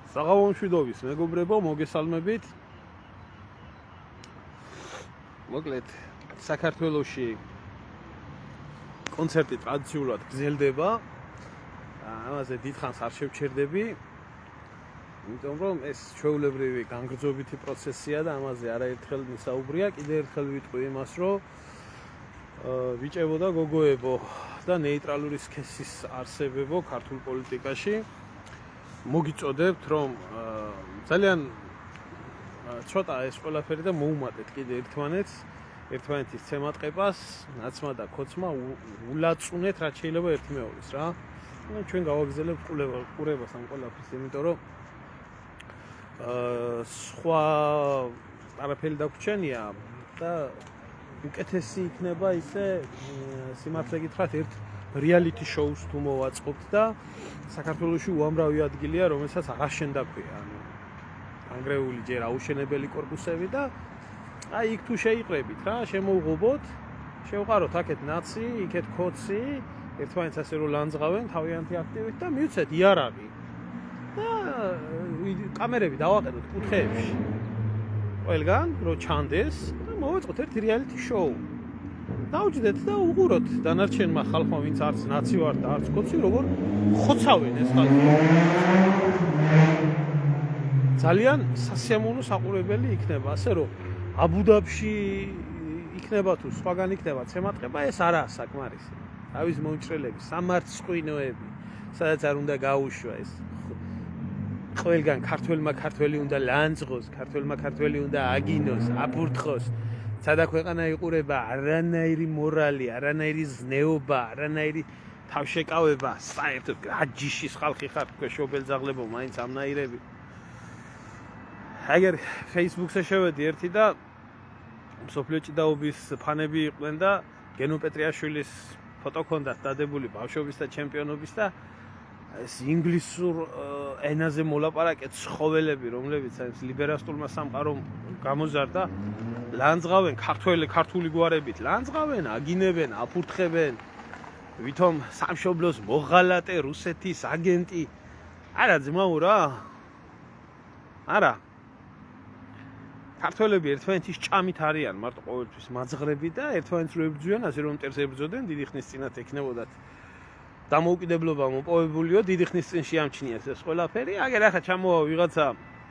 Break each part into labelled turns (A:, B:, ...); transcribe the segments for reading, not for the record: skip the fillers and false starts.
A: საღამო მშვიდობის მეგობრებო, მოგესალმებით. მოკლედ, საქართველოში კონცერტი ტრადიციულად გრძელდება. ამაზე დიდხანს არ შევჩერდები. იმიტომ რომ ეს ჩვეულებრივი განგრძობითი პროცესია და ამაზე არაერთხელ მისაუბრია. კიდევ ერთხელ ვიტყვი იმას, რომ ვიჭებო და გოგოებო და ნეიტრალური სქესის არსებებო ქართულ პოლიტიკაში. მოგიწოდებთ, რომ ძალიან ცოტა ეს ყველაფერი და მოუმატეთ კიდე ერთმანეთის ცემატყებას, ნაცმა და ქოცმა ულაწუნეთ, რაც შეიძლება ერთმეორის რა. ჩვენ გავაგზავნებთ ყურებას ამ ყველაფერს, იმიტომ რომ სხვა არაფერი დაგვრჩენია და უკეთესი იქნება ისე სიმართლე გითხრათ ერთ რეალიტი შოუს თუ მოვაწყობთ და საქართველოში უამრავი ადგილია, რომელსაც აღარ შენდაქვია, ანგრეული ჯერ აუშენებელი კორპუსები და აი იქ თუ შეიყრებით რა, შემოვღობოთ, შევყაროთ აქეთ ნაცი, იქეთ ქოცი, ერთმანეთს ასე რომ ლანძღავენ თავიანთი აქტივით და მივცეთ იარაღი. და კამერები დავაყენოთ კუთხეებში. ყველგან რო ჩანდეს და მოვაწყოთ ერთ რეალიტი შოუ. დავჯდეთ და უყუროთ დანარჩენმა ხალხმა, ვინც არც ნაცი ვარ და არც ქოცი, როგორ ხოცავენ ეს ხალხი. ძალიან სასიამოვნო საყურებელი იქნება, ასე რომ აბუდაბში იქნება თუ სხვაგან იქნება ცემატყება, ეს არაა საკმარისი. თავის მომჭრელები, სამარცხვინოები, სადაც არ უნდა გაუშვა ეს. ყველგან ქართველი უნდა ლანძღოს, ქართველი უნდა აგინოს, აფურთხოს. სადა ქვეყანა იყურება არანაირი მორალი, არანაირი ზნეობა, არანაირი თავშეკავება, საერთოდ აჯიშის ხალხი ხარ თქვენ შობელძაღლებო, მაინც ამნაირები. აგერ Facebook-ზე შევედი ერთი და მსოფლიო ჭიდაობის ფანები იყვნენ და გენო პეტრიაშვილის ფოტო ჰქონდათ დადებული ბავშვობის და ჩემპიონობის და ეს ინგლისურ ენაზე მოლაპარაკეთ ცხოველები, რომლებიც ეს ლიბერასტულმა სამყარომ გამოზარდა, ლანძღავენ ქართული გვარებით, ლანძღავენ, აგინებენ, აფურთხებენ, ვითომ სამშობლოს მოღალატე, რუსეთის აგენტი. არა ძმაო რა. არა. ქართველები ერთმანეთის ჭამით არიან მარტო ყოველთვის მაძღრები და ერთმანეთს რო ებრძვიან, ასე რომ მტერს ებრძოდნენ, დიდი ხნის წინათ ეკნებოდათ დამოუკიდებლობა მოპოვებულიო, დიდი ხნის წინ შეამჩნიეს ეს ყველაფერი. აგერ ახლა ჩამოვა ვიღაცა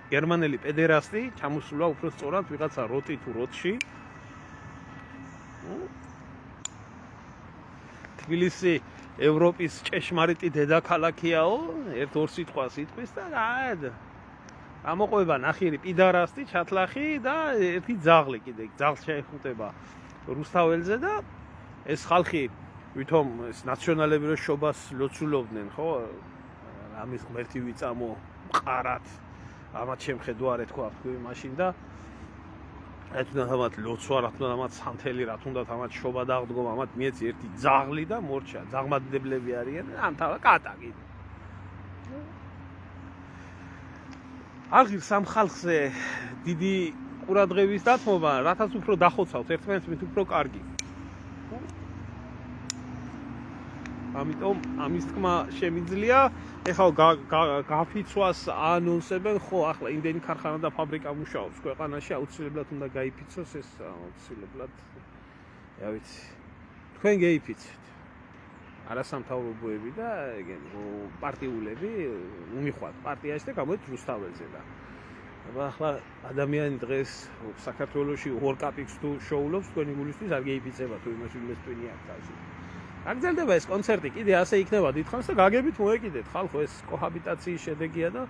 A: გერმანელი პედერასტი, ჩამოსულა უფრო სწორად ვიღაცა როტი თუ როტში. თბილისი ევროპის ჭეშმარიტი დედაქალაქიაო, ერთ-ორ სიტყვას იტყვის და ამოყვება ნახიერი პიდარასტი, ჩათლახი და ერთი ძაღლი კიდე, ძაღლს შეეხუტება რუსთაველზე და ეს ხალხი ვითომ ეს ნაციონალები რო შობას ლოცულობდნენ, ხო? ამის ღმერთი ვიწამო, მყარად. ამათ შემხედვა არ ეთქვა თქვი მაშინ და ეთუნდათ ამათ ლოცვა, რა თუნდათ ამათ სანთელი, რა თუნდათ ამათ შობა დაღდგომა, ამათ მიეცი ერთი ძაღლი და მორჩა, ძაღმადიდებლები არიან და ამთავა კატაკი. აღირს ამ ხალხზე დიდი ყურადღების დათმობა, რათაც უფრო დახოცავთ ერთმანეთს, მით უფრო კარგი. ამიტომ ამის თქმა შემიძლია. ეხლა გაფიცვას აანონსებენ, ხო, ახლა იმდენი ქარხანა და ფაბრიკა მუშაობს ქვეყანაში, აუცილებლად უნდა გაიფიცოს ეს აუცილებლად. რა ვიცი. თქვენ გეიფიცეთ. არასამთავრობოები და პარტიულები უმიხვალთ პარტიაში და გამოდით რუსთაველზე და ახლა ადამიანი დღეს საქართველოში ორკაპიქს თუ შოულობს, თქვენი გულისთვის არ გეიფიცება თუ იმას ვინმეს twini აქვს თავში. გაგრძელდება ეს კონცერტი, კიდე ასე იქნება დიდხანს და გაგებით მოეკიდეთ. ხალხო, ეს კოჰაბიტაციის შედეგია და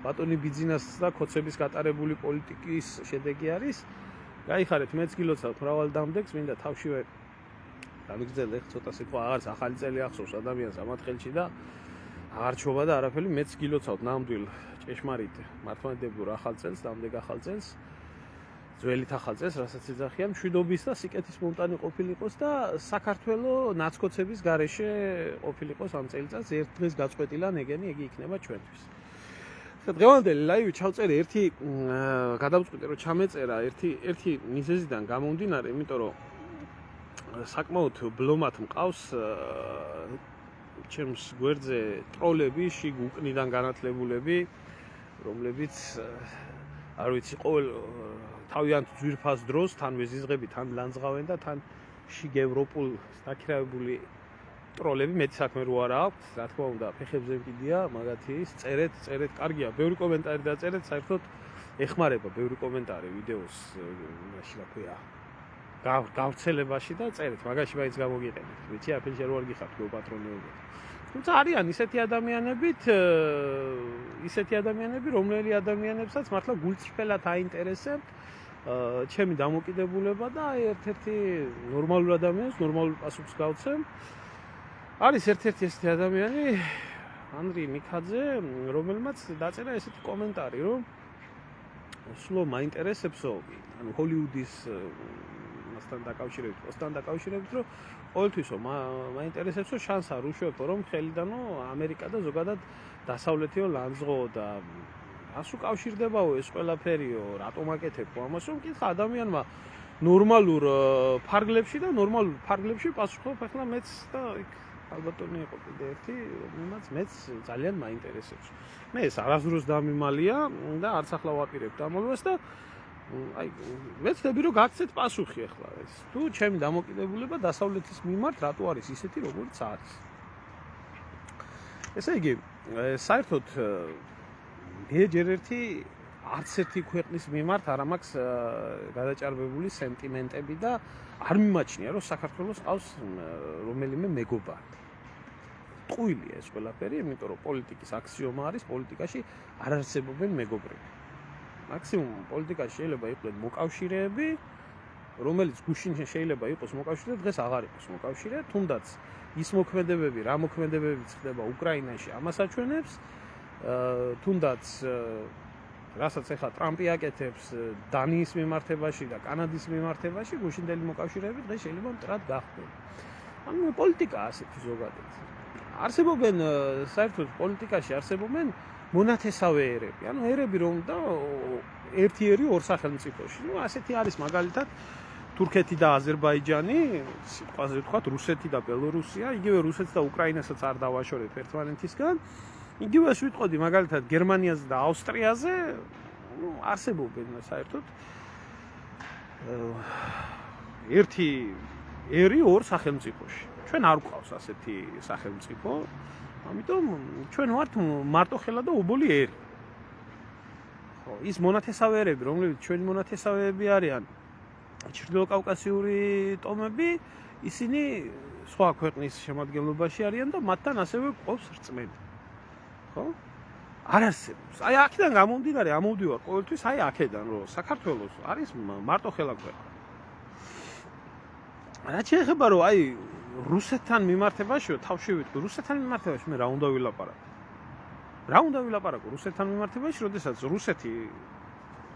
A: ბატონი ბიძინას და ქოცების გატარებული პოლიტიკის შედეგი არის. გაიხარეთ, მეც გილოცავთ მრავალ დამდეგს, მინდა თავშივე გამიგრძელე ცოტა სიტყვა აღარც ახალი წელი ახსოვს ადამიანს ამათ ხელში და აღარ ჩობა და არაფერი მეც გილოცავთ ნამდვილ ჭეშმარიტ მართლმადიდებლურ ახალ წელს, დამდეგ ახალ წელს, ძველით ახალ წელს, რასაც ეძახიან მშვიდობის და სიკეთის მომტანი ყოფილიყოს და საქართველოს ნაცკოცების გარეშე ყოფილიყოს ამ წელიწადს ერთ დღეს გაწყვეტილან ეგენი იგი იქნება ჩვენთვის. დღევანდელი ლაივი ჩავწერე ერთი გადავწყვიტე რომ ჩამეწერა ერთი მიზეზიდან გამომდინარე, იმიტომ რომ საკმაოდ ბლომად მყავს ჩემს გვერდზე ტროლები, შიგ უკნიდან განათლებულები, რომლებიც არ ვიცი ყოველ თავიანთ ძვირფას დროს თან ვეზიზღები, თან ლანძღავენ და თან შიგ ევროპულ დაქირავებული ტროლები მეტი საქმე რო არა აქვს, რა თქმა უნდა, ფეხებზე მკიდია, მაგათი ის წერეთ, კარგია, ბევრი კომენტარი დაწერეთ, საერთოდ ეხმარება ბევრი კომენტარი ვიდეოს, მაშინ რა ქვია, გავრცელებაში და წერეთ, მაგაში მაინც გამოგიყენეთ. ვიცი, აფენში რო არ გიხართ გეოპატრონეობთ. თუმცა არიან ისეთი ადამიანები, რომელი ადამიანებსაც მართლა გულწრფელად აინტერესებთ ჩემი დამოკიდებულება და ერთ-ერთი ნორმალურ ადამიანს ნორმალურ პასუხს გავცემ. არის ერთ-ერთი ესეთი ადამიანი, ანდრი მიქაძე, რომელმაც დაწერა ესეთი კომენტარი, რომ სულ მაინტერესებსო, ანუ ჰოლივუდის მასთან დაკავშირებით, რომ ყოველთვისო მაინტერესებსო შანსა არ უშვებო, რომ ხელიდანო ამერიკა და ზოგადად დასავლეთიო ლანძღო და ას უკავშირდებაო ეს ყველაფერიო, რატომ აკეთებო ამას, რომ კითხა ადამიანმა ნორმალურ ფარგლებში პასუხობ, ახლა მეც და იქ ალბათონი იყო კიდე ერთი, რომელმაც მეც ძალიან მაინტერესებს. მე ეს არასდროს დამიმალია და არც ახლა ვაპირებ დამალვას და აი მეცდები რომ გაგცეთ პასუხი ახლა ეს. თუ ჩემი დამოკიდებულება დასავლეთის მიმართ რატო არის ისეთი, როგორც არის. ესე იგი, საერთოდ მე ჯერ არც ერთი ქვეყნის მიმართ არ მაქვს გადაჭარბებული სენტიმენტები და არ მიმაჩნია, რომ საქართველოს ყავს რომელიმე მეგობარი. ტყუილია ეს ყველაფერი, იმიტომ რომ პოლიტიკის აქსიომა არის, პოლიტიკაში არ არსებობენ მეგობრები. მაქსიმუმ პოლიტიკაში შეიძლება იყოს მოკავშირეები, რომელიც გუშინ შეიძლება იყოს მოკავშირე, დღეს აღარ იყოს მოკავშირე, თუნდაც ის მოქმედებები, რა მოქმედებებიც ხდება უკრაინაში, ამას აჩვენებს, თუნდაც რასაც ახლა ტრამპი აკეთებს დანიის მიმართებაში და კანადის მიმართებაში, გუშინდელი მოკავშირეები დღეს შეიძლება მტრად გახდნენ. ანუ პოლიტიკა ასეთი ზოგადად. არსებობენ საერთოდ პოლიტიკაში არსებობენ მონათესავე ერები, ანუ ერები რომ და ერთი ერი ორ სახელმწიფოში. ნუ ასეთი არის მაგალითად თურქეთი და აზერბაიჯანი, სიტყვაზე ვთქვათ, რუსეთი და ბელორუსია, იგივე რუსეთს და უკრაინასაც არ დავაშორებ ერთმანეთისგან. იგივეს ვიტყოდი მაგალითად გერმანიაზე და ავსტრიაზე, ნუ არსებობენ საერთოდ ერთი ერი ორ სახელმწიფოში. ჩვენ არ გვყავს ასეთი სახელმწიფო, ამიტომ ჩვენ ვართ მარტოხელა და უბოლი ერი. ხო, ის მონათესავეები, რომლებიც ჩვენი მონათესავეები არიან, ჩრდილოკავკასიური ტომები, ისინი სხვა ქვეყნის შემადგენლობაში არიან და მათთან ასევე გვყავს რწმენა. ხო? არ არსებობს. აი აქედან გამომდინარე, ამოვდივარ ყოველთვის აი აქედან, რომ საქართველოს არის მარტოხელა ქვეყანა. რაც შეეხება რომ აი რუსეთთან მიმართებაშიო თავში ვიტყვი, რუსეთთან მიმართებაში მე რა უნდა ვილაპარაკო რუსეთთან მიმართებაში, როდესაც რუსეთი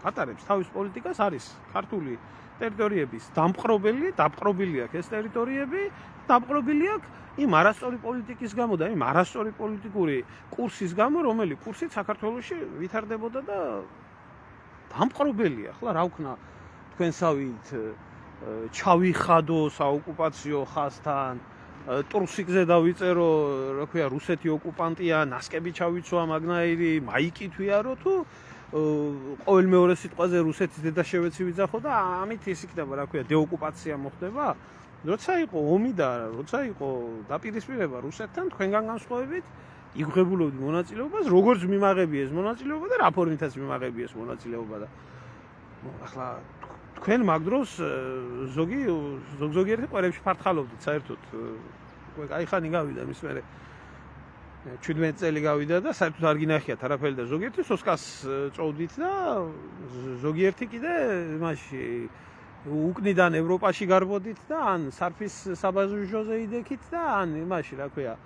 A: ატარებს თავის პოლიტიკას, არის ქართული ტერიტორიების დაპყრობილი აქვს ეს ტერიტორიები, დაპყრობილი აქვს იმ არასწორი პოლიტიკის გამო და იმ არასწორი პოლიტიკური კურსის გამო, რომელი კურსით საქართველოში ვითარდებოდა და დამპყრობელია. ახლა რა ვქნა თქვენსავით ჩავიხადო საოკუპაციო ხაზთან, ტრუსიკზე დავიწერო, რა ქვია, რუსეთი ოკუპანტია, ნასკები ჩავიცვა მაგნაირი, მაიკი თვიარო თუ ყოველ მეორე სიტყვაზე რუსეთის დედაშევეცი ვიძახო და ამით ის იქნება, რა ქვია, დეოკუპაცია მოხდება. როცა იყო ომი და როცა იყო დაპირისპირება რუსეთთან, თქვენგან განსხვავებით იღებულობდი მონაწილეობას, როგორც მიმაღები ეს მონაწილეობა და რა ფორმითაც მიმაღები ეს მონაწილეობა და ახლა თქვენ მაგ დროს ზოგიერთი ყვერებში ფართხალობდით საერთოდ. კაი ხანი გავიდა მის მერე 17 წელი გავიდა და საერთოდ არ გინახიათ არაფერი და ზოგიერთი სოსკას წოვდით და ზოგიერთი კიდე იმაში უკნიდან ევროპაში გარბოდით და ან სარფის საბაჟოზე იდექით და ან იმაში რა ქვია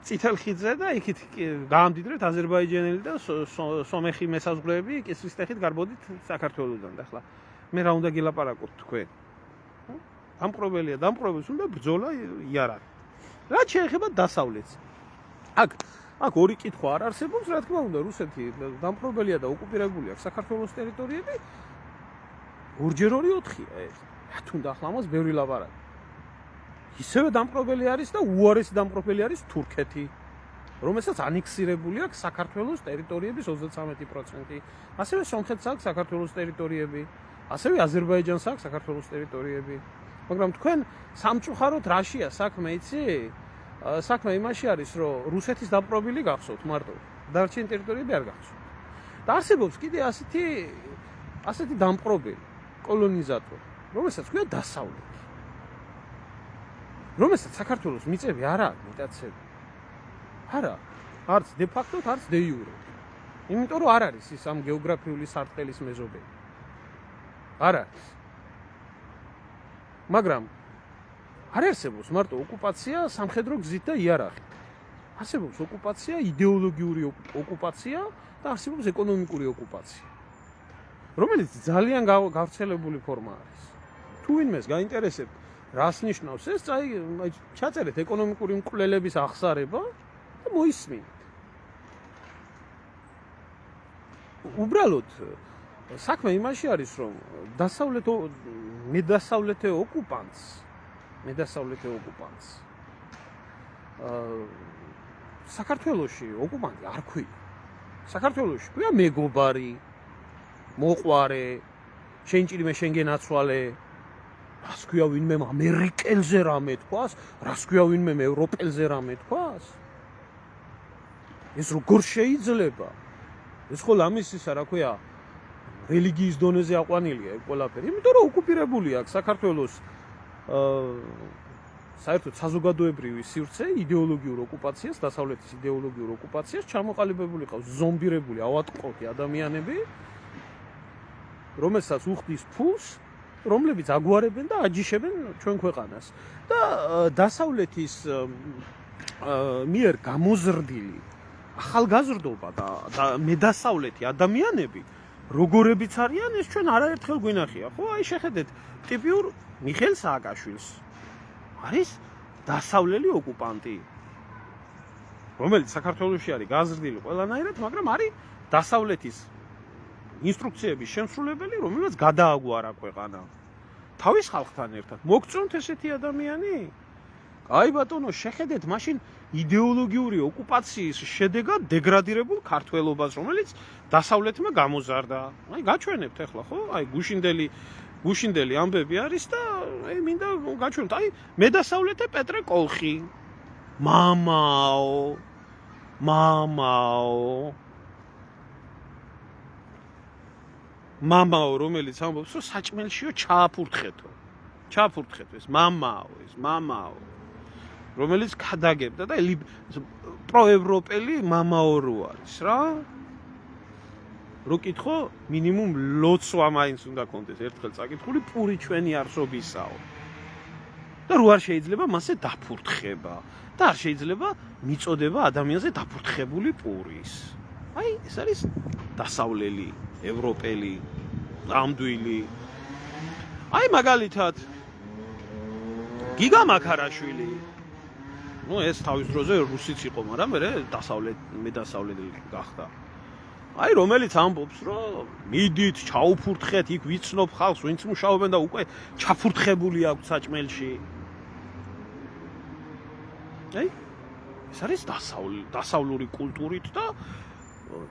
A: წითელ ხიდზე და იქით გაამდიდრეთ აზერბაიჯანელი და სომეხი მესაზღვრეები კისრისტეხით გარბოდით საქართველოსთან და ახლა მე რა უნდა გილაპარაკოთ თქვენ? დამპყრობელს უნდა ბრძოლა იარაღით. რაც შეეხება დასავლეთს. აქ ორი კითხვა არ არსებობს, რა თქმა უნდა, რუსეთი დამპყრობელია და ოკუპირებული აქვს საქართველოს ტერიტორიები. ორჯერ 4-ია ეს. რა თუნდა ახლა ამას ბევრი ლაპარაკი. ისევე დამპყრობელი არის და უარესი დამპყრობელი არის თურქეთი. რომელსაც ანექსირებული აქვს საქართველოს ტერიტორიების 33%, ასევე სომხეთს აქვს საქართველოს ტერიტორიები, ასევე აზერბაიჯანს აქვს საქართველოს ტერიტორიები. მაგრამ თქვენ სამწუხაროდ რაშია საქმე იცი? საქმე იმაში არის, რომ რუსეთის დაპყრობილი გახსოვთ მარტო. დარჩენილი ტერიტორიები არ გახსოვთ. და არსებობს კიდე ასეთი დამპყრობელი კოლონიზატორი, რომელსაც ქვია დასავლეთი. რომელსაც საქართველოს მიწები არ აქვს მიტაცები. არა, არც დე ფაქტო, არც დე იურე. იმიტომ რომ არ არის ის ამ გეოგრაფიული სარტყელის მეზობელი. არ არის. მაგრამ არ არსებობს მარტო ოკუპაცია სამხედრო გზით და იარაღით. არსებობს ოკუპაცია, იდეოლოგიური ოკუპაცია და არსებობს ეკონომიკური ოკუპაცია. რომელიც ძალიან გავრცელებული ფორმა არის. თუ ვინმეს გაინტერესებთ, რას ნიშნავს ეს, ჩაწერეთ ეკონომიკური მკვლელების აღსარება და მოისმინეთ. უბრალოდ საქმე იმაში არის, რომ მედასავლეთე ოკუპანტს საქართველოში ოკუპანტი არ ქვია. საქართველოში ქვია მეგობარი, მოყვარე, შენჭირიმე შენგენაცვალე, რას ქვია ვინმე ამერიკელზე რამე თქვას, რას ქვია ვინმე ევროპელზე რამე თქვას? ეს როგორ შეიძლება? ეს ხოლმე ამის ისა რა ქვია, რელიგიის დონეზე აყვანილია ეს ყველაფერი, იმიტომ რომ ოკუპირებული აქვს საქართველოს საერთოდ საზოგადოებრივი სივრცე იდეოლოგიურ ოკუპაციას, დასავლეთის იდეოლოგიურ ოკუპაციას ჩამოყალიბებული ყავს ზომბირებული ავადმყოფი ადამიანები, რომელსაც უხდის ფულს, რომლებიც აგვარებენ და აჯიშებენ ჩვენ ქვეყანას. და დასავლეთის მიერ გამოზრდილი ახალგაზრდობა და მედასავლეთი ადამიანები როგორებიც არიან, ეს ჩვენ არაერთხელ გვინახია. ხო, აი შეხედეთ ტიპიურ მიხეილ სააკაშვილს. არის დასავლელი ოკუპანტი, რომელიც საქართველოში არის გაზრდილი ყველანაირად, მაგრამ არის დასავლეთის ინსტრუქციების შემსრულებელი, რომელსაც გადააგვარა ქვეყანა თავის ხალხთან ერთად. მოგწონთ ესეთი ადამიანი? აი ბატონო, შეხედეთ მაშინ იდეოლოგიური ოკუპაციის შედეგად დეგრადირებულ ქართველობას, რომელიც დასავლეთმა გამოზარდა. აი გაჩვენებთ ახლა, ხო? აი გუშინდელი ამბები არის და აი მინდა გაჩვენოთ. აი მედასავლეთე პეტრე კოლხი. მამაო, რომელიც ამბობს, რომ საჭმელშიო ჩააფურთხეთო ეს მამაო, რომელიც ქადაგებდა და პროევროპელი მამაო რო არის რა. რო კითხო, მინიმუმ ლოცვა მაინც უნდა კონდეს ერთხელ წაკითხული პური ჩვენი არსობისაო. და რო არ შეიძლება მასე დაფურთხება და არ შეიძლება მიწოდება ადამიანზე დაფურთხებული პურის. აი ეს არის დასავლელი, ევროპელი, ამდვილი. აი მაგალითად გიგა მაქარაშვილი. ეს თავის დროზე რუსიც იყო, მაგრამ მედასავლელი გახდა. აი რომელიც ამბობს, რომ მიდით ჩაუფურთხეთ, იქ ვიცნობ ხალხს, ვინც მუშაობენ და უკვე ჩაფურთხებული აქვს საჭმელში. აი ეს არის დასავლური კულტურით და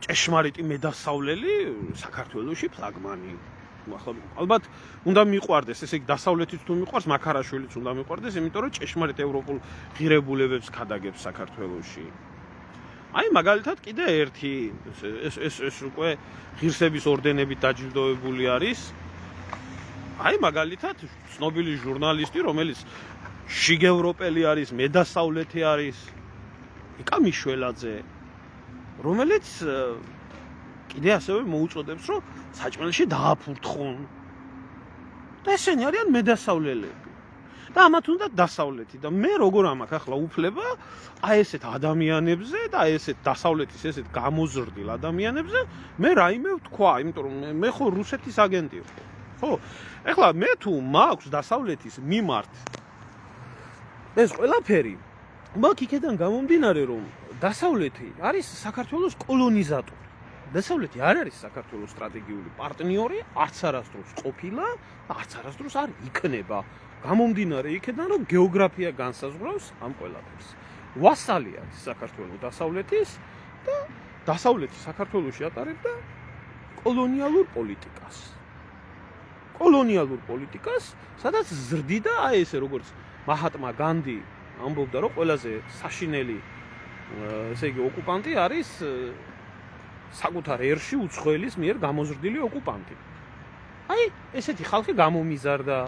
A: ჭეშმარიტი მედასავლელი საქართველოში ფლაგმანი. ალბათ უნდა მიყვარდეს, ესე იგი დასავლეთიც თუ მიყვარს, მაქარაშვილიც უნდა მიყვარდეს, იმიტომ რომ ჭეშმარიტ ევროპულ ღირებულებებს ქადაგებს საქართველოში. აი მაგალითად კიდე ერთი ეს უკვე ღირსების ორდენებით დაჯილდოვებული არის. აი მაგალითად ცნობილი ჟურნალისტი, რომელიც შიგევროპელი არის, მედასავლეთი არის, იკა მიშველაძე, რომელიც კიდე ასევე მოუწოდებს, რომ საჭმელში დააფურთხონ. და ესენი არიან მედასავლელები. და ამათ უნდა დასავლეთი და მე როგორ ამაქვს ახლა უფლება აი ესეთ ადამიანებზე და აი ესეთ დასავლეთის ესეთ გამოზრდილ ადამიანებზე მე რაიმე ვთქვა, იმიტომ რომ მე ხო რუსეთის აგენტი ვარ. ხო? ეხლა მე თუ მაქვს დასავლეთის მიმართ ეს ყველაფერი, მაგ იქიდან გამომდინარე, რომ დასავლეთი არის საქართველოს კოლონიზატორი. დასავლეთი არ არის საქართველოს სტრატეგიული პარტნიორი, არც არასდროს ყოფილა და არც არასდროს არ იქნება. გამომდინარე იქიდან, რომ გეოგრაფია განსაზღვრავს ამ ყველაფერს. ვასალი არის საქართველოს დასავლეთის და დასავლეთი საქართველოში ატარებდა კოლონიალურ პოლიტიკას, სადაც ზრდიდა აი ესე როგორც მაჰატმა განდი ამბობდა, რომ ყველაზე საშინელი ესე იგი ოკუპანტი არის საკუთარ ერში უცხოელის მიერ გამოზრდილი ოკუპანტი. აი ესეთი ხალხი გამომიზარდა.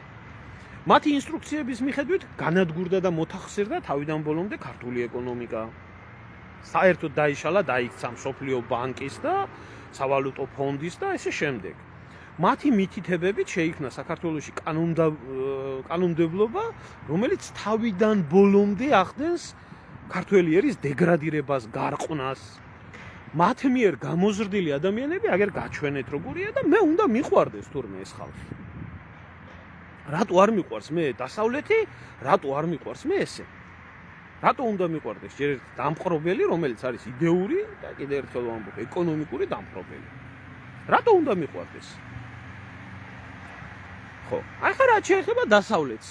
A: მათი ინსტრუქციების მიხედვით განადგურდა და მოთახსირდა თავიდან ბოლომდე ქართული ეკონომიკა. საერთოდ დაიშალა, დაიქცა მსოფლიო ბანკის და სავალუტო ფონდის და ესე შემდეგ. მათი მითითებებით შეიქმნა საქართველოში კანონმდებლობა, რომელიც თავიდან ბოლომდე ახდენს ქართველი ერის დეგრადირებას, გარყვნას. მათ მიერ გამოზრდილი ადამიანები აგერ გაჩვენეთ როგორია და მე უნდა მიყვარდეს თურმე ეს ხალხი. რატო არ მიყვარს მე დასავლეთი, რატო არ მიყვარს მე ესე? რატო უნდა მიყვარდეს ჯერ ერთი დამპყრობელი, რომელიც არის იდეური და კიდევ ერთხელ ვამბობ, ეკონომიკური დამპყრობელი. რატო უნდა მიყვარდეს? ხო, ახლა რა შეიძლება დასავლეთს?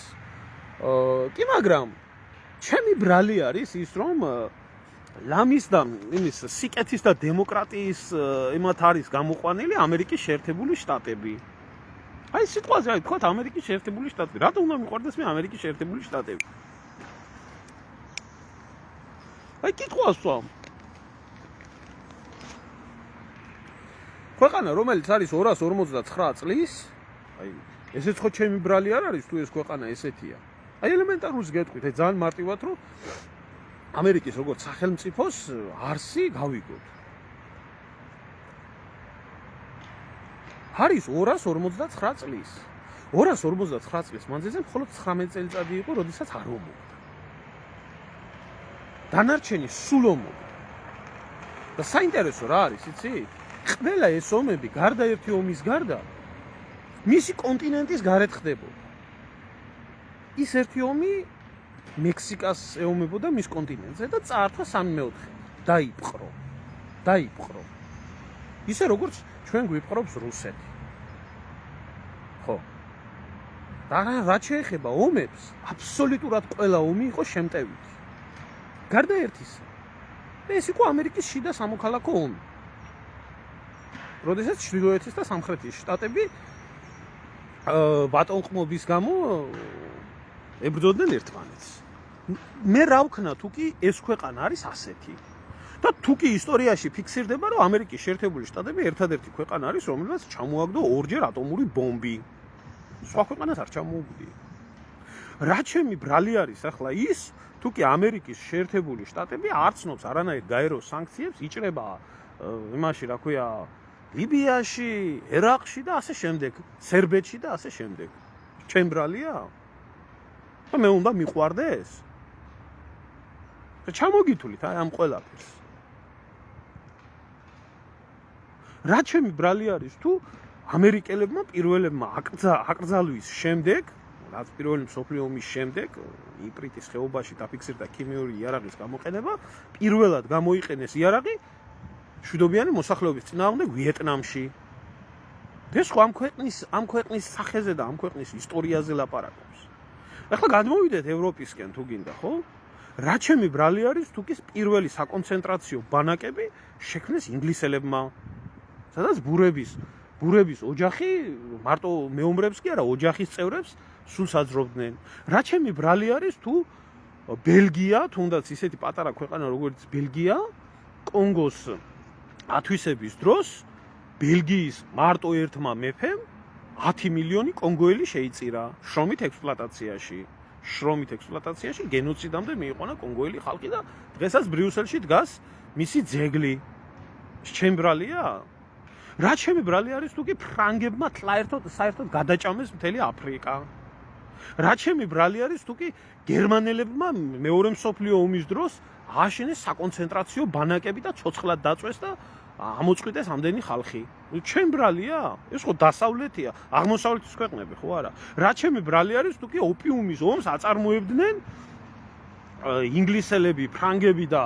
A: კი, მაგრამ ჩემი ბრალი არის ის, რომ ლამის და იმის სიკეთის და დემოკრატიის იმათ არის გამოყვანილი ამერიკის შეერთებული შტატები. აი სიტყვაზე აი თქვათ ამერიკის შეერთებული შტატები. რატო უნდა მიყვარდეს მე ამერიკის შეერთებული შტატები? აი კითხვას ვამ. ქვეყანა რომელიც არის 259 წლის, აი ესეც ხო ჩემი ბრალი არ არის თუ ეს ქვეყანა ესეთია. აი ელემენტარულს გეტყვით, აი ძალიან მარტივად რომ ამერიკის როგორც სახელმწიფოს არსი გავიგოთ. არის 259 წლის. 259 წლის მანძილზე მხოლოდ 19 წელიწადი იყო, როდესაც არ ომობდა. დანარჩენი სულ ომობდა. და საინტერესო რა არის, იცი? ყველა ეს ომები გარდა ერთი ომის გარდა მისი კონტინენტის გარეთ ხდებოდა. ის ერთი ომი მექსიკას ეომებოდა მის კონტინენტზე და წაართვა 3/4. დაიპყრო. ისე როგორც ჩვენ გვიპყრობს რუსეთი. ხო. და რა შეეხება ომებს, აბსოლუტურად ყველა ომი იყო შემტევითი. გარდა ერთისა. ეს იყო ამერიკის შიდა სამოქალაქო ომი. როდესაც ჩრდილოეთის და სამხრეთის შტატები ბატონყმობის გამო ებრძოდნენ ერთმანეთს. მე რა ვქნა თუ კი ეს ქვეყანა არის ასეთი. და თუ კი ისტორიაში ფიქსირდება, რომ ამერიკის შეერთებული შტატები ერთადერთი ქვეყანა არის, რომელსაც ჩამოაგდო ორჯერ ატომური ბომბი. სხვა ქვეყანას არ ჩამოუგდია. რა ჩემი ბრალი არის ახლა ის, თუ კი ამერიკის შეერთებული შტატები არ ცნობს არანაირ გაეროს სანქციებს, იჭრება იმაში, რა ქვია, ლიბიაში, ერაყში და ასე შემდეგ, სერბეთში და ასე შემდეგ. ჩემ ბრალია? და მე უნდა მიყვარდეს? ჩამოგითვლით აი ამ ყველაფერს. რა ჩემი ბრალი არის თუ ამერიკელებმა პირველებმა აკრძალვის შემდეგ, რაც პირველი მსოფლიო ომის შემდეგ, იპრიტის ხეობაში დაფიქსირდა ქიმიური იარაღის გამოყენება, პირველად გამოიყენეს იარაღი მშვიდობიანი მოსახლეობის წინააღმდეგ ვიეტნამში. ეს ხო ამ ქვეყნის სახეზე და ამ ქვეყნის ისტორიაზე ლაპარაკობს. ახლა გადმოვიდეთ ევროპისკენ თუ გინდა, ხო? რა ჩემი ბრალი არის თუ კი პირველი საკონცენტრაციო ბანაკები შექმნეს ინგლისელებმა. სადაც ბურების ოჯახი მარტო მეომრებს კი არა, ოჯახის წევრებს სულს აძრობდნენ. რა ჩემი ბრალი არის თუ ბელგია, თუნდაც ისეთი პატარა ქვეყანა როგორც ბელგია, კონგოს ათვისების დროს ბელგიის მარტო ერთმა მეფემ 10 მილიონი კონგოელი შეიწირა შრომით ექსპლუატაციაში გენოციდამდე მიიყვანა კონგოელი ხალხი და დღესაც ბრიუსელში დგას მისი ძეგლი. ჩემი ბრალია? რა ჩემი ბრალი არის თუ კი ფრანგებმა საერთოდ გადაჭამეს მთელი აფრიკა. რა ჩემი ბრალი არის თუ კი გერმანელებმა მეორე მსოფლიო ომის დროს ააშენეს საკონცენტრაციო ბანაკები და ცოცხლად დაწვეს და ამოწყვიტეს ამდენი ხალხი. ჩემი ბრალია? ეს ხო დასავლეთია, აღმოსავლეთის ქვეყნები ხო არა? რა ჩემი ბრალი არის თუ კი ოპიუმის ომს აწარმოებდნენ ინგლისელები, ფრანგები და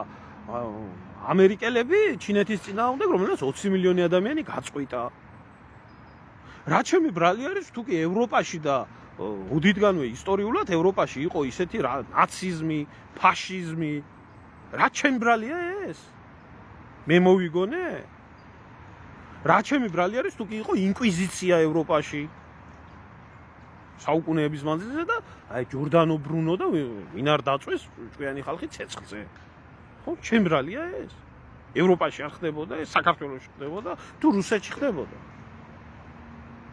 A: ამერიკელები ჩინეთის წინააღმდეგ, რომელსაც 20 მილიონი ადამიანი გაწყვიტა. რა ჩემი ბრალი არის თუ კი ევროპაში და უდიდგანვე ისტორიულად ევროპაში იყო ისეთი ნაციზმი, ფაშიზმი, რა ჩემი ბრალია ეს? მე მოვიგონე? რა ჩემი ბრალი არის თუ კი იყო ინკვიზიცია ევროპაში? საუკუნეების მანძილზე და აი ჯორდანო ბრუნო და ვინ არ დაწვეს ჭკვიანი ხალხი ცეცხლზე. ხო, ჩემი ბრალია ეს? ევროპაში არ ხდებოდა, ეს საქართველოში ხდებოდა, თუ რუსეთში ხდებოდა.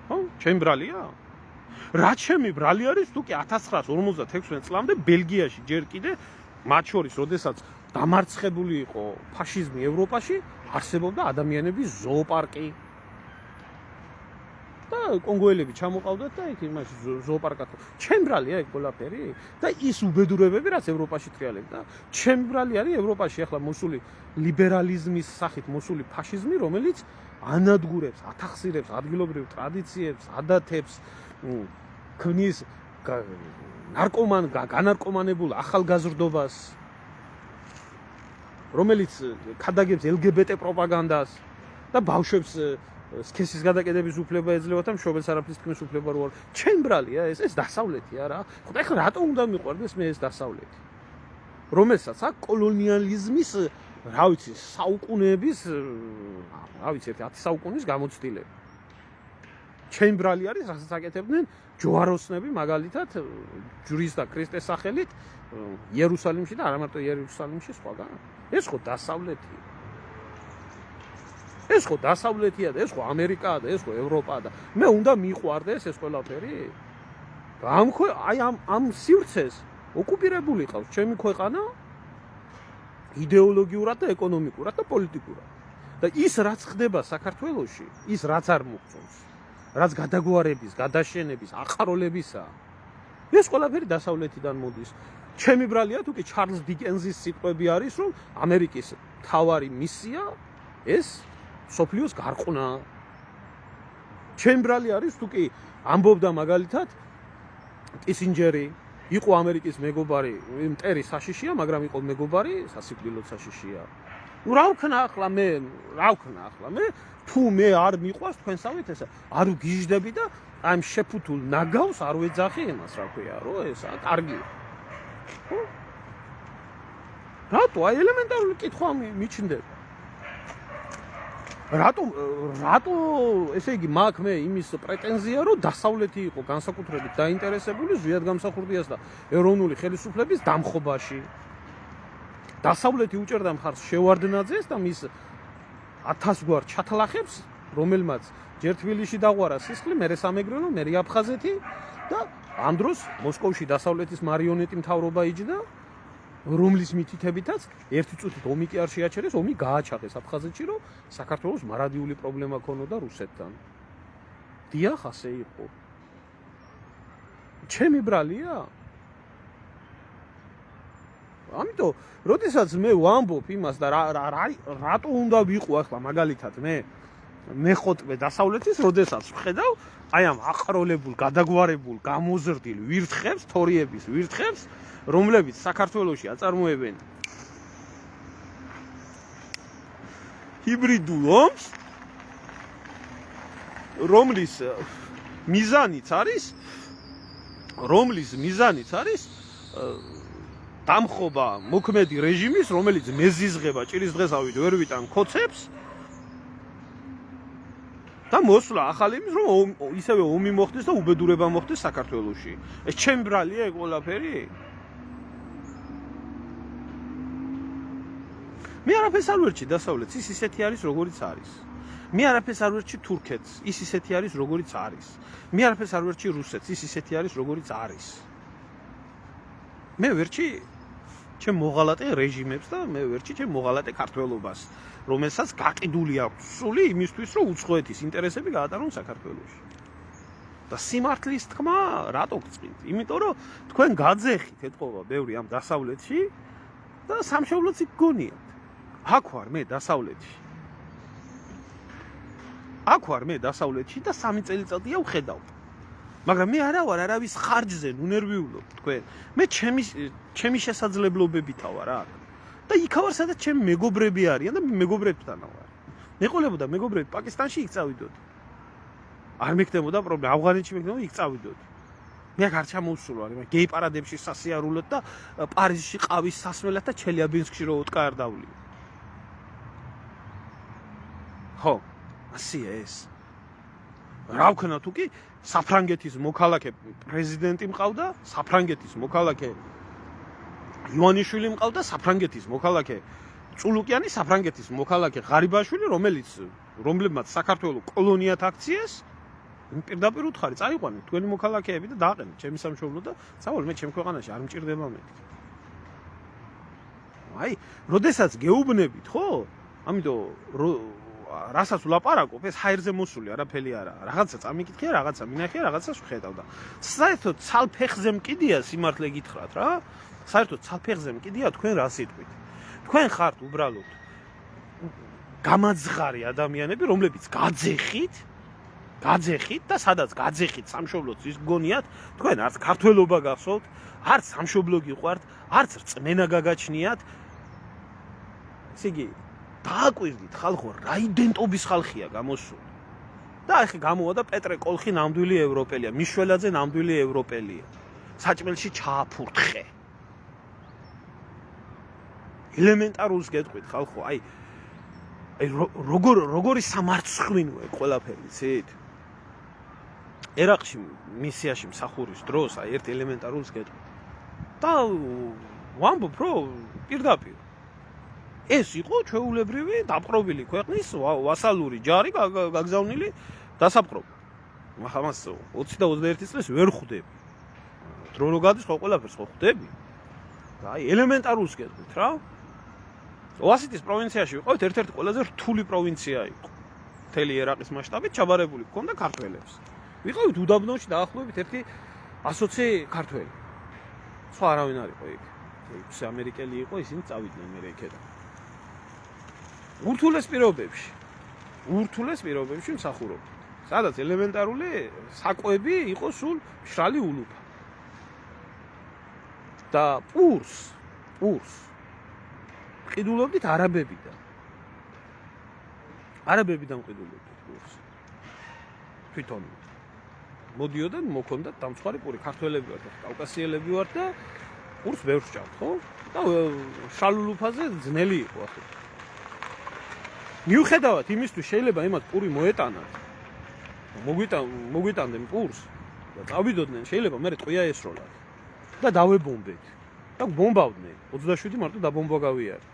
A: ხო, ჩემი ბრალია? რა ჩემი ბრალი არის თუ კი 1956 წლამდე ბელგიაში ჯერ კიდე მათ შორის, როდესაც დამარცხებული იყო ფაშიზმი ევროპაში, არსებობდა ადამიანების ზოოპარკი. და კონგოელები ჩამოყავდათ და იქ იმაში ზოოპარკად. ჩემი ბრალია ეგ ყველაფერი? და ის უბედურებები, რაც ევროპაში ტრიალებდა, ჩემი ბრალი არის ევროპაში ახლა მოსული ლიბერალიზმის სახით მოსული ფაშიზმი, რომელიც ანადგურებს, ათახსირებს ადგილობრივ ტრადიციებს, ადათებს, ქმნის განარკომანებულ ახალგაზრდობას, რომელიც ქადაგებს LGBT პროპაგანდას და ბავშვებს სქესის გადაკიდების უფლება ეძლევა და მშობელს არაფრის თქმის უფლება რო არ. ჩემი ბრალია ეს დასავლეთია რა. ხოდა ეხლა რატო უნდა მიყვარდეს მე ეს დასავლეთი? რომელსაც აქ კოლონიალიზმის, რა ვიცი, საუკუნეების, რა ვიცი, 10 საუკუნის გამოცდილება. ჩემი ბრალი არის, რასაც აკეთებდნენ ჯოაროსნები, მაგალითად, ჯვრის და ქრისტეს სახელით იერუსალიმში და არა მარტო იერუსალიმში, სხვაგან. ეს ხო დასავლეთია. ეს ხო დასავლეთია და ეს ხო ამერიკაა და ეს ხო ევროპაა და მე უნდა მიყვარდეს ეს ყველაფერი? აი ამ სივრცეს ოკუპირებული ყავს ჩემი ქვეყანა იდეოლოგიურად და ეკონომიკურად და პოლიტიკურად. და ის რაც ხდება საქართველოში, ის რაც არ მოგწონს, რაც გადაგვარების, გადაშენების, აყარულებისა, ეს ყველაფერი დასავლეთიდან მოდის. ჩემი ბრალია თუ კი ჩარლზ დიკენზის სიტყვები არის, რომ ამერიკის მთავარი მისია ეს სოფლიოს გარყნა. ჩემი ბრალი არის თუ კი ამბობდა მაგალითად კისინჯერი იყო ამერიკის მეგობარი, მტერი საშიშია, მაგრამ იყო მეგობარი, სასიკვდილო საშიშია. ნუ რა ვქნა ახლა მე თუ მე არ მიყვარს თქვენსავით ესა არ ვგიჟდები და ამ შეფუთულ ნაგავს არ ვეძახი იმას, რა ქვია, რომ ესა კარგია. ხო? რატო? აი ელემენტარული კითხვა მიჩნდება. რატო ესე იგი მაქვს მე იმის პრეტენზია, რომ დასავლეთი იყო განსაკუთრებით დაინტერესებული ზვიად გამსახურდიას და ეროვნული ხელისუფლების დამხობაში. დასავლეთი უჭერდა მხარს შევარდნაძეს და მის 1000 გვარ ჩათლახებს, რომელმაც ჯერ თბილისში დაღვარა სისხლი, მერე სამეგრელო, მერე აფხაზეთი და ამ დროს მოსკოვში დასავლეთის მარიონეტი მთავრობა იჯდა, რომლის მითითებითაც ერთი წუთით ომი კი არ შეაჩერეს, ომი გააჩაღეს აფხაზეთში, რომ საქართველოს მარადიული პრობლემა ქონოდა რუსეთთან. დიახ, ასე იყო. ჩემი ბრალია? ამიტომ, როდესაც მე ვამბობ იმას და რატო უნდა ვიყო ახლა მაგალითად მე ხოტბე დასავლეთის, როდესაც ვხედავ აი ამ აყროლებულ, გადაგვარებულ, გამოზრდილ ვირთხებს, თორიების ვირთხებს, რომლებიც საქართველოში აწარმოებენ ჰიბრიდულ ომს, რომლის მიზანიც არის დამხობა მოქმედი რეჟიმის, რომელიც მეზიზღება ჭირის დღესავით ვერ ვიტან ქოცებს და მოსვლა ახალი იმის, რომ ისევე ომი მოხდეს და უბედურება მოხდეს საქართველოში. ეს ჩემი ბრალია ეგ ყველაფერი? მე არაფერს არ ვერჩი დასავლეთს, ის ისეთი არის, როგორიც არის. მე არაფერს არ ვერჩი თურქეთს, ის ისეთი არის, როგორიც არის. მე არაფერს არ ვერჩი რუსეთს, ის ისეთი არის, როგორიც არის. მე ვერჩი ჩემ მოღალატე რეჟიმებს და მე ვერჩი ჩემ მოღალატე ქართველობას, რომელსაც გაყიდული აქვს სული იმისთვის, რომ უცხოეთის ინტერესები გაატარონ საქართველოში. და სიმართლის თქმა რატო გწყინთ? იმიტომ რომ თქვენ გაძეხით ეთყობა ბევრი ამ დასავლეთში და სამშობლოც იქ გონიათ. აქ ვარ მე დასავლეთში და 3 წელიწადია ვხედავ. მაგრამ მე არა ვარ არავის ხარჯზე ნუნერვიულობ თქვენ. მე ჩემი შესაძლებლობებითა ვარ აქ. და იქა ვარ, სადაც ჩემი მეგობრები არიან და მეგობრებთან ვარ. მეყოლებოდა მეგობრები პაკისტანში იქ წავიდოდი. არ მექნებოდა პრობლემა, ავღანეთში მექნებოდა იქ წავიდოდი. მე აქ არ ჩამოვსულვარ, მე გეი პარადებში სასიარულოდ და პარიზში ყავის სასმელად და ჩელიაბინსკში რო ოტკა არ დავლიო. ხო, ასია ეს. რა ვქნა თუ კი საფრანგეთის მოქალაქე პრეზიდენტი მყავდა, საფრანგეთის მოქალაქე ივანიშვილი მყავდა, საფრანგეთის მოქალაქე წულუკიანი, საფრანგეთის მოქალაქე ღარიბაშვილი, რომლებმაც საქართველოს კოლონიათ აქციეს, პირდაპირ უთხარი, წაიყვანეთ თქვენი მოქალაქეები და დააყენეთ ჩემი სამშობლო და წავალ მე ჩემ ქვეყანაში არ მჭირდება მეთქი. აი, როდესაც გეუბნებით, ხო? ამიტომ რასაც ვლაპარაკობ, ეს ჰაერზე მოსული არაფერი არაა. რაღაცა წამიკითხია, რაღაცა მინახია, რაღაცას ვხედავ და საერთოდ ცალფეხზე მკიდია სიმართლე გითხრათ რა. საერთოდ ცალფეხზე მკიდია თქვენ რა სიტყვით. თქვენ ხართ უბრალოდ გამაძღარი ადამიანები, რომლებიც გაძეხით და სადაც გაძეხით სამშობლოც ის გგონიათ, თქვენ არც ქართველობა გახსოვთ, არც სამშობლო გიყვართ, არც რწმენა გაგაჩნიათ. ესე იგი დააკვირდით ხალხო, რა იდენტობის ხალხია გამოსული. და ახლა გამოვა და პეტრე კოლხი ნამდვილი ევროპელია, მიშველაძე ნამდვილი ევროპელია. საჭმელში ჩააფურთხე. ელემენტარულს გეტყვით ხალხო, აი როგორი სამარცხვინოა ყველაფერი, იცით? ერაყში მისიაში მსახურის დროს აი ერთ ელემენტარულს გეტყვით. და ვამბობ, რომ პირდაპირ ეს იყო ჩვეულებრივი დაპყრობილი ქვეყნის ვასალური ჯარი გაგზავნილი დასაპყრობად. ამას 20 და 21 წელს ვერ ხვდები. დრო რო გადის ხო ყველაფერს ხო ხვდები? და აი ელემენტარულს გეტყვით რა. ოასიტის პროვინციაში ვიყავით, ერთ-ერთი ყველაზე რთული პროვინცია იყო. მთელი ერაყის მასშტაბით ჩაბარებული ჰქონდა ქართველებს. ვიყავით უდაბნოში დაახლოებით 120 ქართველი. სხვა არავინ არ იყო იქ. ეს ამერიკელი იყო, ისინი წავიდნენ მე იქედან. ურთულეს პირობებში მსახურობ. სადაც ელემენტარული საკვები იყო სულ მშრალი ულუფა. და პურს ყიდულობდით არაბებიდან. არაბებიდან ყიდულობდით პურს. თვითონ მოდიოდან მოქონდათ დამცხვარი პური, ქართველები ვართ, კავკასიელები ვართ და პურს ვერ ვსჭამთ, ხო? და შალულუფაზე ძნელი იყო ახლა. მიუხედავად იმისთვის შეიძლება იმათ პური მოეტანათ. მოგვიტანდნენ პურს და წავიდოდნენ, შეიძლება მე ტყვია ესროლათ და დავებომბეთ. და ბომბავდნენ. 27 მარტო დაბომბვა გავიარე.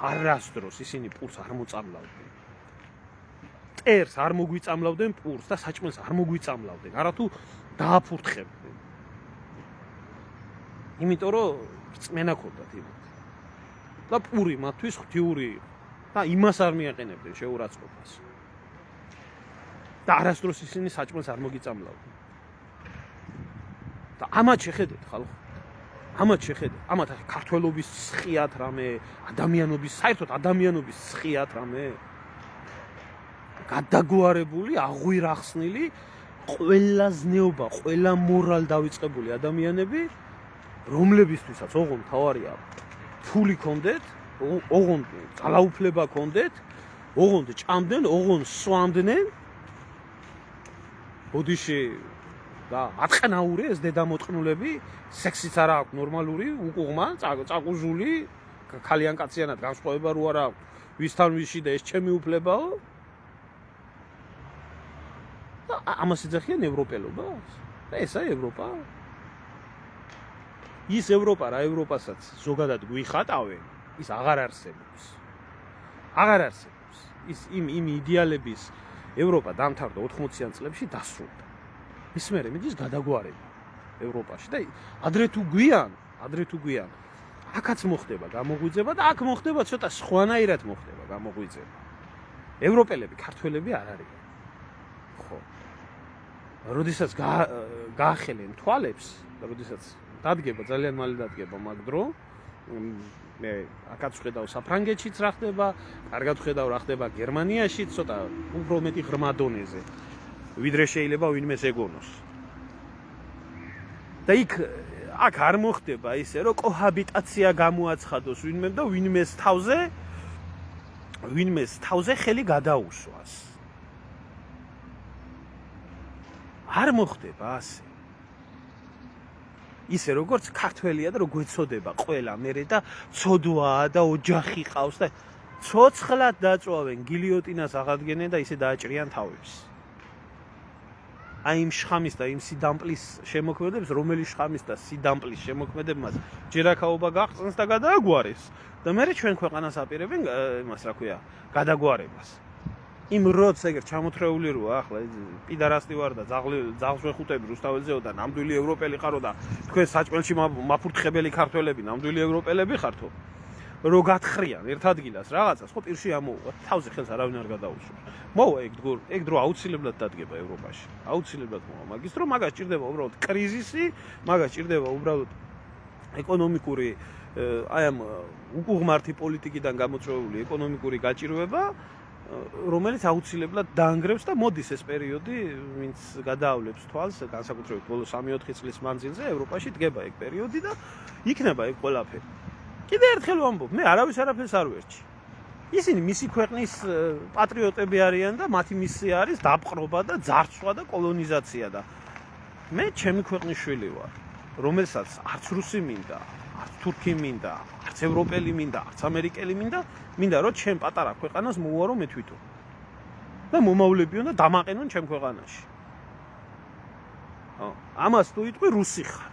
A: არასდროს ისინი პურს არ მოწამლავდნენ. ტერს არ მოგვიწამლავდნენ პურს და საჭმელს არ მოგვიწამლავდნენ. არათუ დააფურთხებდნენ. იმიტომ რომ რწმენა ქონდათ იმათ. და პური მათთვის ღვთიური იყო და იმას არ მიაყენებდნენ შეურაცხყოფას. და არასდროს ისინი საჭმელს არ მოგიწამლავდნენ. და ამათ შეხედეთ ხალხო. ამათ ქართველობის სხიათ რამე, საერთოდ ადამიანობის სხიათ რამე. გადაგვარებული, აღვირახსნილი, ყველა ზნეობა, ყველა მორალ დავიწყებული ადამიანები, რომლებისთვისაც ოღონდ თავარია ფული ქონდეთ, ოღონდ ძალაუფლება ქონდეთ, ოღონდ ჭამდნენ, ოღონდ სვამდნენ. ბოდიში და ატყნაური ეს დედამოტყნულები, სექსიც არ აქვს ნორმალური, უკუღმა, წაყუზული, ქალიან კაციანად განსხვავება რო არ აქვს, ვისთან ვისში და ეს ჩემი უფლებაო. და ამას ეძახიან ევროპელობას? და ესაა ევროპა? ის ევროპა რა ევროპასაც ზოგადად გვიხატავენ, ის აღარ არსებობს. ის იმ იდეალების ევროპა დამთავრდა 80-იან წლებში დასრულდა. ის მერე მიდის გადაგვარება ევროპაში და ადრე თუ გვიან აქაც მოხდება გამოღვიძება და აქ მოხდება ცოტა სხვანაირად მოხდება გამოღვიძება. ევროპელები, ქართველები არ არიან. ხო. როდესაც გაახელენ თვალებს და როდესაც დადგება, ძალიან მალე დადგება მაგ დრო, მე აქაც ვხედავ საფრანგეთშიც რა ხდება, კარგად ვხედავ რა ხდება გერმანიაში, ცოტა უფრო მეტი ღრმა დონეზე. ვიდრე შეიძლება ვინმეს ეგონოს. და აქ არ მოხდება ისე, რომ კოჰაბიტაცია გამოაცხადოს ვინმემ და ვინმეს თავზე ხელი გადაუსვას. არ მოხდება ასე. ისე როგორც ქართველია და რო გვეცოდება ყველა მერე და ცოდვაა და ოჯახი ყავს და ცოცხლად დაწვავენ, გილიოტინას აღადგენენ და ისე დააჭრიან თავებს. აი იმ შხამის და იმ სიდამპლის შემოქმედებს, რომელი შხამის და სიდამპლის შემოქმედებმაც ჯერაკაობა გაღწევს და გადააგვარეს და მერე ჩვენ ქვეყანას აპირებენ იმას რა ქვია, გადაგვარებას. იმ როც ეგრე ჩამოთრეული როა ახლა პიდარასტი ვარ და ძაღლს ვეხუტები რუსთაველზეო და ნამდვილი ევროპელი ხარო და თქვენ საჭმელში მაფურთხებელი ქართველები ნამდვილი ევროპელები ხართო რო გათხრიან ერთ ადგილას რაღაცას ხო პირში ამოუყვა თავზე ხელს არავინ არ გადაუსვამს მოვა ეგ დრო აუცილებლად დადგება ევროპაში აუცილებლად მოვა მაგის დრო მაგას ჭირდება უბრალოდ კრიზისი მაგას ჭირდება უბრალოდ ეკონომიკური აი ამ უკუღმართი პოლიტიკიდან გამოწვეული ეკონომიკური გაჭირვება რომელიც აუცილებლად დაანგრევს და მოდის ეს პერიოდი, ვინც გადაავლებს თვალს, განსაკუთრებით ბოლო 3-4 წლის მანძილზე ევროპაში დგება ეგ პერიოდი და იქნება ეგ ყველაფერი. კიდე ერთხელ ვამბობ, მე არავის არაფერს არ ვერჩი. ისინი მისი ქვეყნის პატრიოტები არიან და მათი მისია არის დაპყრობა და ძარცვა და კოლონიზაცია და მე ჩემი ქვეყნის შვილი ვარ, რომელსაც არც რუსი მინდა, არც თურქი მინდა, არც ევროპელი მინდა, არც ამერიკელი მინდა რომ ჩემ პატარა ქვეყანას მოუარო მე თვითონ. და მომავლებიონ და დამაყენონ ჩემ ქვეყანაში. ამას თუ იტყვი რუსი ხარ.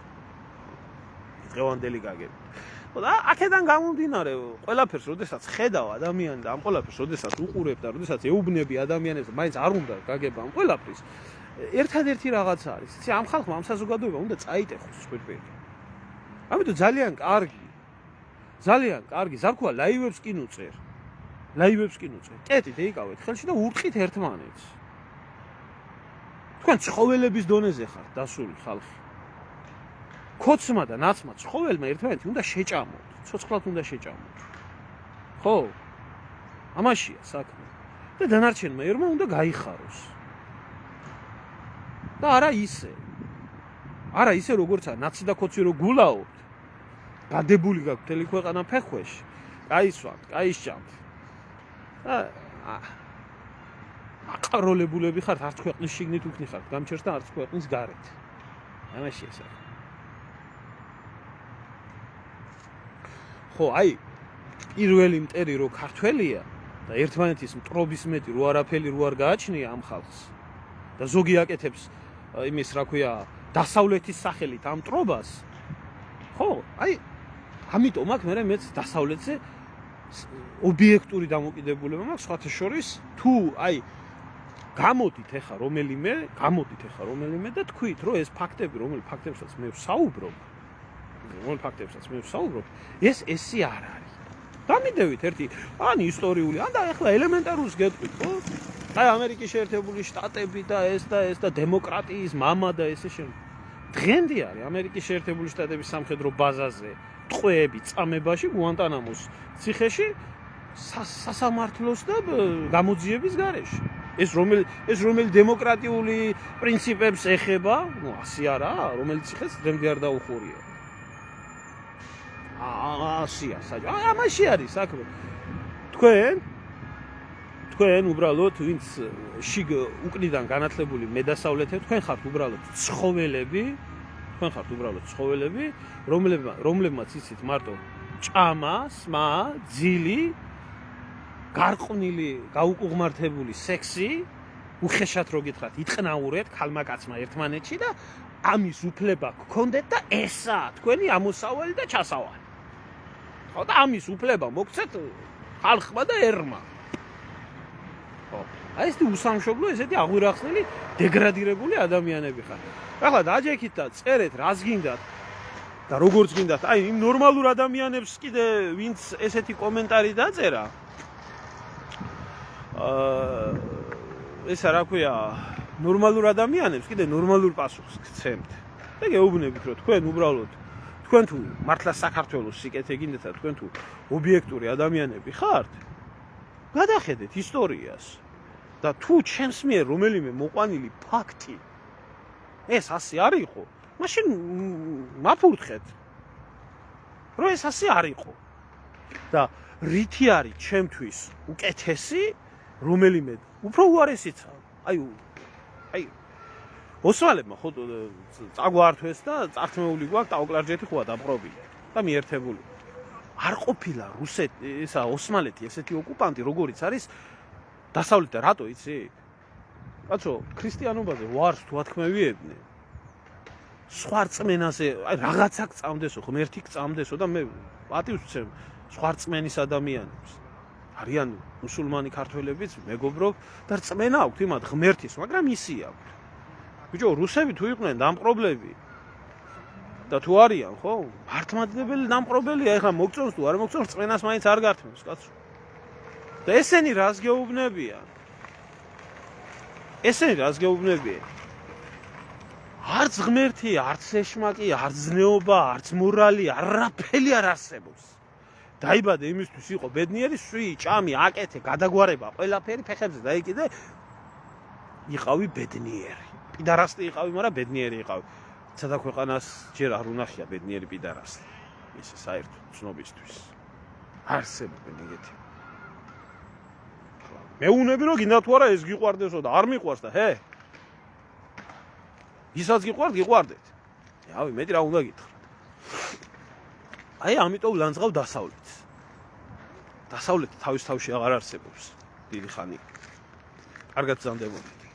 A: დღევანდელი გაგები. და აქედან გამომდინარე ყველაფერს, როდესაც ხედავ ადამიანს და ამ ყველაფერს, როდესაც უყურებ და როდესაც ეუბნები ადამიანებს, მაინც არ უნდა გაგება ამ ყველაფრის. ერთადერთი რაღაც არის. იცი ამ ხალხმა ამ საზოგადოებამ უნდა წაიტეხოს სპირტი. ამიტომ ძალიან კარგი ზარქვა ლაივებს კი ნუწერ. კეტით ეიკავეთ ხელში და ურტყით ერთმანეთს. თქვენ ცხოველების დონეზე ხართ დასული ხალხი. ქოცმა და ნაცმა ცხოველმა ერთმანეთი უნდა შეჭამოთ, ცოცხლად უნდა შეჭამოთ. ხო? ამაშია საქმე. და დანარჩენმა ერმა უნდა გაიხაროს. და არა ისე როგორცა ნაცი და ქოცი რო გულაობთ. გადებული გაქვთ მთელი ქვეყანა ფეხქვეში. გაისვამთ, გაისჭამთ. აყროლებულები ხართ, არც ქვეყნის შიგნით უქნი ხართ, გამჩერს და არც ქვეყნის გარეთ. ამაშია საქმე. ხო, აი, პირველი მტერი რო ქართველია და ერთმანეთის მტრობის მეტი რო არაფერი რო არ გააჩნია ამ ხალხს და ზოგი აკეთებს იმის რა ქვია დასავლეთის სახელით ამ მტრობას ხო, აი, ამიტომ აქ მე მეც დასავლეთზე ობიექტური დამოკიდებულება მაქვს სხვათა შორის თუ აი გამოდით ეხა რომელიმე და თქვით რომ ეს ფაქტები რომელი ფაქტებსაც მე ვსაუბრობ ეს ესე არ არის დამიდევით ერთი ან ისტორიული ან და ეხლა ელემენტარულს გეტყვით ხო აი ამერიკის შეერთებული შტატები და ეს და დემოკრატიის მამა და ესე შემდეგ დღემდე არის ამერიკის შეერთებული შტატების სამხედრო ბაზაზე ტყვეები წამებაში გუანტანამოს ციხეში სასამართლოს და გამოძიების გარეშე ეს რომელი დემოკრატიული პრინციპებს ეხება ნუ ასე არაა რომელიც ციხეს დღემდე არ დაუხურია ასია საჯა ამაში არის საქმე თქვენ უბრალოდ ვინც შიგ უკნიდან განათლებული მედასავლეთები თქვენ ხართ უბრალოდ ცხოველები რომლებმაც იცით მარტო ჭამა სმა ძილი გარყვნილი გაუკუღმართებული სექსი უხეშად რო გითხრათ იტყნაურეთ ქალმა კაცმა ერთმანეთში და ამის უფლება გქონდეთ და ესა თქვენი ამოსავალი და ჩასავალი ხო და ამის უფლება მოგცეთ ხალხმა და ერმა ხო აი ეს უსამშობლო ესეთი აღვირახსნილი დეგრადირებული ადამიანები ხარ ახლა დაჯექით და წერეთ რას გინდათ და როგორც გინდათ აი იმ ნორმალურ ადამიანებს კიდე ვინც ესეთი კომენტარი დაწერა ესა რა ქვია ნორმალურ ადამიანებს კიდე ნორმალურ პასუხს გცემთ და გეუბნებით რომ თქვენ თუ მართლა საქართველოს სიკეთე გინდათ და თქვენ თუ ობიექტური ადამიანები ხართ გადახედეთ ისტორიას და თუ ჩემს მიერ რომელიმე მოყვანილი ფაქტი ეს ასე არ იყო მაშინ მაფურთხეთ რომ ეს ასე არ იყო და რითი არის ჩემთვის უკეთესი რომელიმე უფრო უარესიცა აი ოსმალებმა ხო წაგვართვეს და წართმეული გვაქვს ტაო-კლარჯეთი ხოა დაპყრობილი და მიერთებული. არ ყოფილა ესა ოსმალეთი ესეთი ოკუპანტი, როგორიც არის დასავლეთთან, რატო იცი? კაცო, ქრისტიანობაზე ვარს თუ ათქმევიებდნენ. სხვა რწმენაზე, აი რაღაცა გწამდესო, ღმერთი გწამდესო და მე პატივს ვცემ სხვა რწმენის ადამიანებს. არიან მუსულმანი ქართველებიც, მეგობრობ და რწმენა აქვთ იმათ ღმერთის, მაგრამ ისი აქვთ. ბიჭო, რუსები თუ იყვნენ დამპყრობლები და თუ არიან, ხო? მართლმადიდებელი დამპყრობელია, ეხლა მოგწონს თუ არ მოგწონს, რწმენას მაინც არ გართმევს, კაცო. და ესენი რას გეუბნებიან? ესენი რას გეუბნებიან? არც ღმერთი, არც ეშმაკი, არც ზნეობა, არც მორალი, არაფერი არ არსებობს. დაიბადე იმისთვის იყო ბედნიერი, სვი, ჭამი, აკეთე, გადაგვარება, ყველაფერი ფეხებზე დაიკიდე. იყავი ბედნიერი. პიდარასტი იყავი, მაგრამ ბედნიერი იყავი. სადა ქვეყანას ჯერ არ უნახია ბედნიერი პიდარასტი. ისე საერთოდ ცნობისთვის. არსებობენ ეგეთი. მეუნები რომ გინდა თუ არა ეს გიყვარდესო და არ მიყვარს და ჰე? ისაც გიყვარდეთ. ავი, მეტი რა უნდა გითხრათ. აი, ამიტომ ლანძღავ დასავლეთს. დასავლეთი თავის თავში აღარ არსებობს დიდი ხანი. კარგად ზამდებოდეთ.